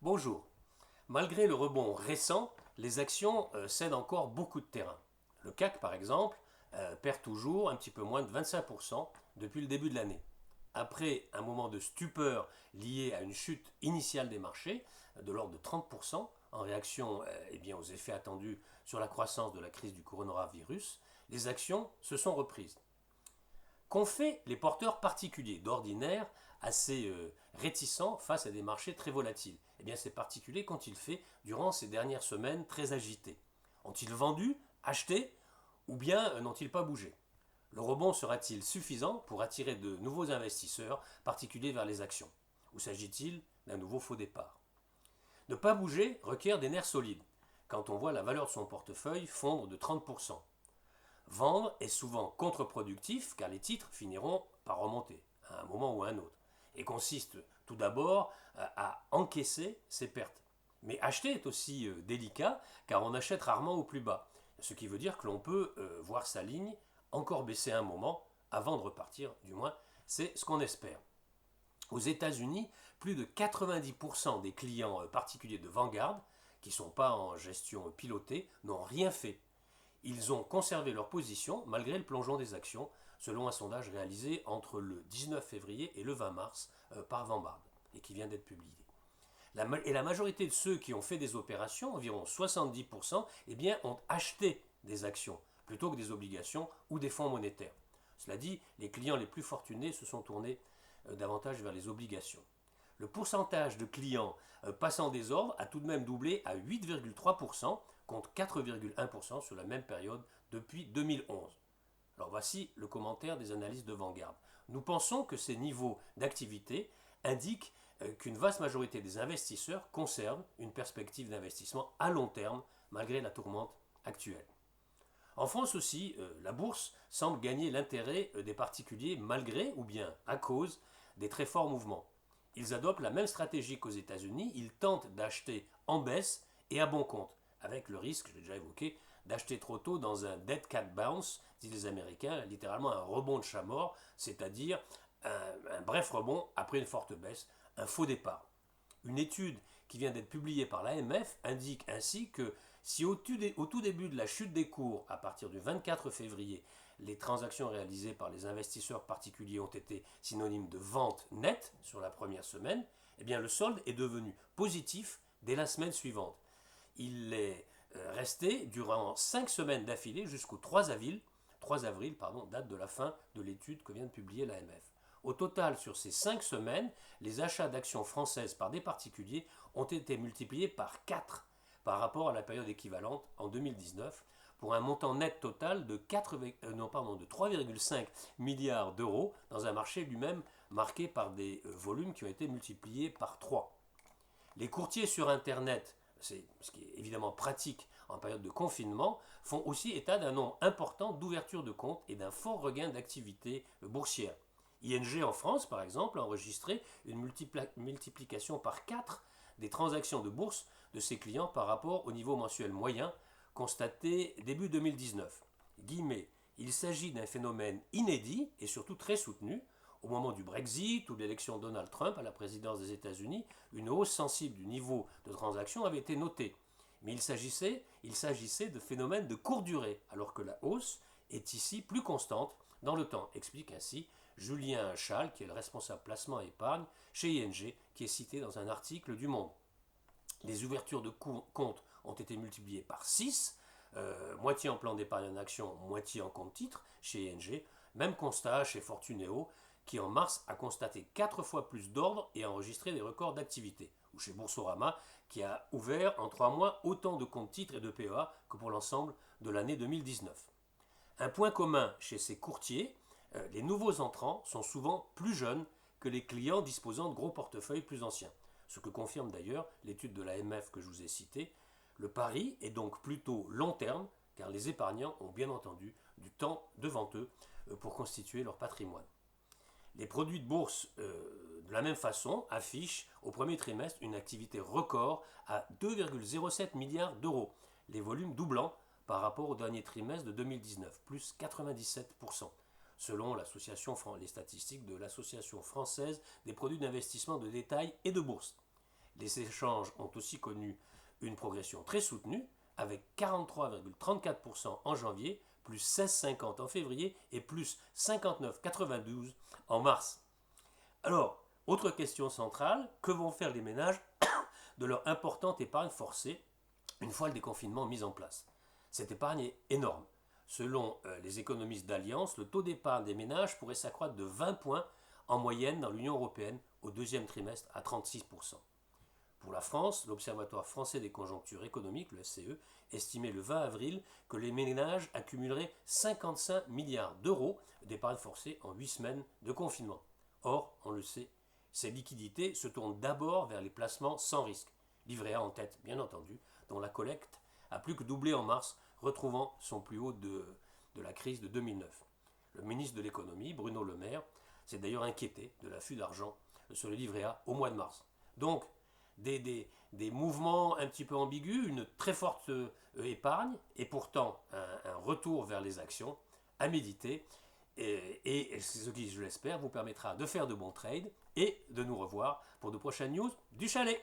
Bonjour. Malgré le rebond récent, les actions cèdent encore beaucoup de terrain. Le CAC, par exemple, perd toujours un petit peu moins de 25% depuis le début de l'année. Après un moment de stupeur lié à une chute initiale des marchés de l'ordre de 30%, en réaction aux effets attendus sur la croissance de la crise du coronavirus, les actions se sont reprises. Qu'ont fait les porteurs particuliers, d'ordinaire assez réticents face à des marchés très volatiles? Eh bien, ces particuliers qu'ont-ils fait durant ces dernières semaines très agitées? Ont-ils vendu, acheté, ou bien n'ont-ils pas bougé? Le rebond sera-t-il suffisant pour attirer de nouveaux investisseurs particuliers vers les actions? Ou s'agit-il d'un nouveau faux départ? Ne pas bouger requiert des nerfs solides, quand on voit la valeur de son portefeuille fondre de 30%. Vendre est souvent contre-productif car les titres finiront par remonter à un moment ou à un autre et consiste tout d'abord à encaisser ses pertes. Mais acheter est aussi délicat car on achète rarement au plus bas, ce qui veut dire que l'on peut voir sa ligne encore baisser un moment avant de repartir, du moins c'est ce qu'on espère. Aux États-Unis, plus de 90% des clients particuliers de Vanguard, qui ne sont pas en gestion pilotée, n'ont rien fait. Ils ont conservé leur position malgré le plongeon des actions, selon un sondage réalisé entre le 19 février et le 20 mars par Vanguard, et qui vient d'être publié. Et la majorité de ceux qui ont fait des opérations, environ 70%, eh bien, ont acheté des actions plutôt que des obligations ou des fonds monétaires. Cela dit, les clients les plus fortunés se sont tournés davantage vers les obligations. Le pourcentage de clients passant des ordres a tout de même doublé à 8,3% contre 4,1% sur la même période depuis 2011. Alors voici le commentaire des analystes de Vanguard. Nous pensons que ces niveaux d'activité indiquent qu'une vaste majorité des investisseurs conservent une perspective d'investissement à long terme malgré la tourmente actuelle. En France aussi, la bourse semble gagner l'intérêt des particuliers malgré ou bien à cause des très forts mouvements. Ils adoptent la même stratégie qu'aux États-Unis, ils tentent d'acheter en baisse et à bon compte, avec le risque, je l'ai déjà évoqué, d'acheter trop tôt dans un dead cat bounce, disent les Américains, littéralement un rebond de chat mort, c'est-à-dire un bref rebond après une forte baisse, un faux départ. Une étude qui vient d'être publiée par l'AMF indique ainsi que si au tout début de la chute des cours, à partir du 24 février, les transactions réalisées par les investisseurs particuliers ont été synonymes de vente nette sur la première semaine, eh bien le solde est devenu positif dès la semaine suivante. Il est resté durant 5 semaines d'affilée jusqu'au 3 avril, date de la fin de l'étude que vient de publier l'AMF. Au total, sur ces 5 semaines, les achats d'actions françaises par des particuliers ont été multipliés par 4 par rapport à la période équivalente en 2019, pour un montant net total de 3,5 milliards d'euros dans un marché lui-même marqué par des volumes qui ont été multipliés par 3. Les courtiers sur Internet, c'est ce qui est évidemment pratique en période de confinement, font aussi état d'un nombre important d'ouvertures de comptes et d'un fort regain d'activité boursière. ING en France, par exemple, a enregistré une multiplication par 4 des transactions de bourse de ses clients par rapport au niveau mensuel moyen constaté début 2019. Guillemets, il s'agit d'un phénomène inédit et surtout très soutenu. Au moment du Brexit ou de l'élection de Donald Trump à la présidence des États-Unis, une hausse sensible du niveau de transactions avait été notée. Mais il s'agissait de phénomènes de courte durée, alors que la hausse est ici plus constante dans le temps, explique ainsi Julien Schall, qui est le responsable placement et épargne chez ING, qui est cité dans un article du Monde. Les ouvertures de comptes ont été multipliées par 6, moitié en plan d'épargne en action, moitié en compte titre chez ING. Même constat chez Fortuneo, qui en mars a constaté 4 fois plus d'ordres et a enregistré des records d'activité. Ou chez Boursorama, qui a ouvert en 3 mois autant de comptes titres et de PEA que pour l'ensemble de l'année 2019. Un point commun chez ces courtiers, les nouveaux entrants sont souvent plus jeunes que les clients disposant de gros portefeuilles plus anciens. Ce que confirme d'ailleurs l'étude de l'AMF que je vous ai citée. Le pari est donc plutôt long terme, car les épargnants ont bien entendu du temps devant eux pour constituer leur patrimoine. Les produits de bourse, de la même façon, affichent au premier trimestre une activité record à 2,07 milliards d'euros, les volumes doublant par rapport au dernier trimestre de 2019, plus 97%, selon les statistiques de l'Association française des produits d'investissement de détail et de bourse. Les échanges ont aussi connu une progression très soutenue, avec 43,34% en janvier, plus 16,50 en février et plus 59,92 en mars. Alors, autre question centrale, que vont faire les ménages de leur importante épargne forcée une fois le déconfinement mis en place? Cette épargne est énorme. Selon les économistes d'Alliance, le taux d'épargne des ménages pourrait s'accroître de 20 points en moyenne dans l'Union européenne au deuxième trimestre à 36%. Pour la France, l'Observatoire français des conjonctures économiques, le FCE, estimait le 20 avril que les ménages accumuleraient 55 milliards d'euros d'épargne forcée en 8 semaines de confinement. Or, on le sait, ces liquidités se tournent d'abord vers les placements sans risque, livret A en tête bien entendu, dont la collecte a plus que doublé en mars, retrouvant son plus haut de la crise de 2009. Le ministre de l'économie, Bruno Le Maire, s'est d'ailleurs inquiété de l'afflux d'argent sur le livret A au mois de mars. Donc, des mouvements un petit peu ambigus, une très forte épargne et pourtant un retour vers les actions à méditer et ce qui, je l'espère, vous permettra de faire de bons trades et de nous revoir pour de prochaines news du chalet.